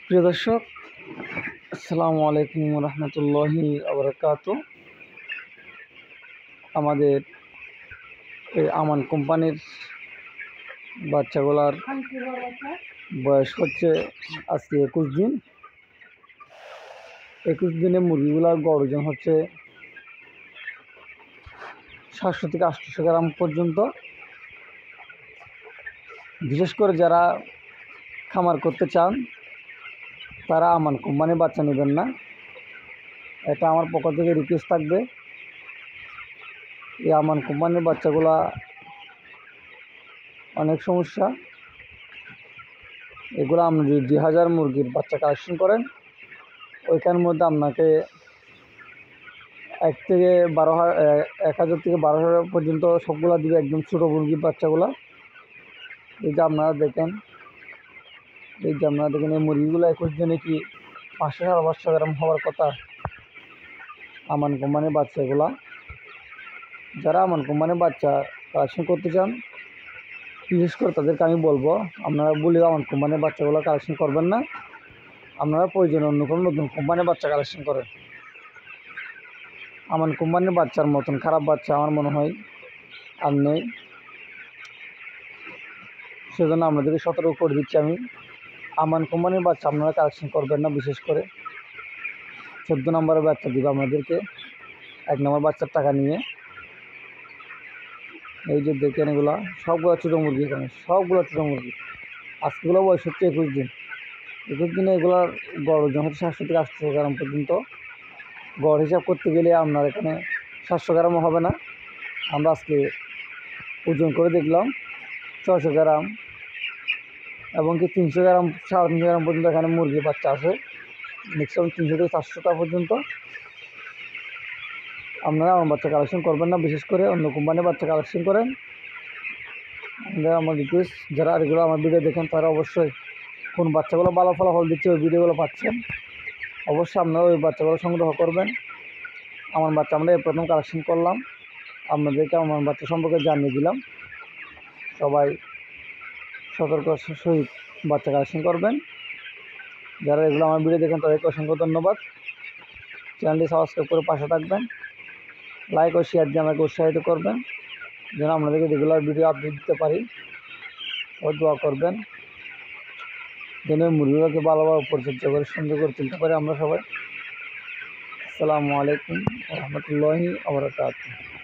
প্রিয় দর্শক, আসসালামু আলাইকুম রহমতুল্লাহি আবরাকাতু। আমাদের এই আমান কোম্পানির বাচ্চাগুলার বয়স হচ্ছে আজকে 21 দিন। 21 দিনে মুরগিগুলার গড় ওজন হচ্ছে 700 থেকে 800 গ্রাম পর্যন্ত। বিশেষ করে যারা খামার করতে চান তারা আমান কোম্পানির বাচ্চা নেবেন না, এটা আমার পক্ষ থেকে রিকোয়েস্ট থাকবে। এই আমান কোম্পানির বাচ্চাগুলা অনেক সমস্যা। এগুলো আপনি যদি 2000 মুরগির বাচ্চা কালেকশন করেন, ওইখানের মধ্যে আপনাকে 1000 থেকে 12,000 পর্যন্ত সবগুলা দিবে একদম ছোটো মুরগির বাচ্চাগুলা। এই যে আপনারা দেখেন এই মুরগিগুলো 21 দিনে কি 500-500 গ্রাম হওয়ার কথা। আমান কোম্পানির বাচ্চাগুলা, যারা আমান কোম্পানির বাচ্চা কালেকশন করতে চান, বিশেষ করে তাদেরকে আমি বলবো, আপনারা বলেও আমান কোম্পানির বাচ্চাগুলো কালেকশন করবেন না। আপনারা প্রয়োজনে অন্য কোনো নতুন কোম্পানির বাচ্চা কালেকশন করেন। আমান কোম্পানির বাচ্চার মতন খারাপ বাচ্চা আমার মনে হয় আর নেই। সেজন্য আপনাদেরকে সতর্ক করে দিচ্ছি আমি, আমান কোম্পানির বাচ্চা আপনারা কালেকশন করবেন না। বিশেষ করে 14 নম্বরের বাচ্চা দিবে আপনাদেরকে 1 নম্বর বাচ্চার টাকা নিয়ে। এই যে দেখেন এগুলা সবগুলো ছোটো মুরগি, এখানে সবগুলো ছোটো মুরগি। আজকেগুলো বয়স হচ্ছে 21 দিন। 21 দিনে এগুলোর গড় ওজন হচ্ছে 700 থেকে 800 গ্রাম পর্যন্ত। গড় হিসাব করতে গেলে আপনার এখানে 700 গ্রামও হবে না। আমরা আজকে ওজন করে দেখলাম 600 গ্রাম এবং কি 300 গ্রাম, 350 গ্রাম পর্যন্ত এখানে মুরগির বাচ্চা আছে। ম্যাক্সিমাম 300 থেকে 400 পর্যন্ত। আপনারা আমার বাচ্চা কালেকশন করবেন না, বিশেষ করে অন্য কোম্পানির বাচ্চা কালেকশন করেন। আমার রিকোয়েস্ট, যারা এগুলো আমার ভিডিও দেখেন তারা অবশ্যই কোন বাচ্চাগুলো ভালো ফলাফল দিচ্ছে ওই ভিডিওগুলো পাচ্ছেন, অবশ্যই আপনারা ওই বাচ্চাগুলো সংগ্রহ করবেন। আমার বাচ্চা আমরা এই প্রথম কালেকশন করলাম, আপনাদেরকে আমার বাচ্চা সম্পর্কে জানিয়ে দিলাম। সবাই সতর্ক সহিত বাচ্চা কালেকশন করবেন। যারা এগুলো আমার ভিডিও দেখেন তাদেরকে অসংখ্য ধন্যবাদ। চ্যানেলটি সাবস্ক্রাইব করে পাশে থাকবেন, লাইক ও শেয়ার দিয়ে আমাকে উৎসাহিত করবেন যেন আপনাদেরকে রেগুলার ভিডিও আপডেট দিতে পারি। ও দোয়া করবেন যেন মুরগিগুলোকে ভালোভাবে পরিচর্যা করে সুন্দর করে তুলতে পারি আমরা সবাই। আসসালামু আলাইকুম রহমতুল্লাহি ওয়া বারাকাতুহু।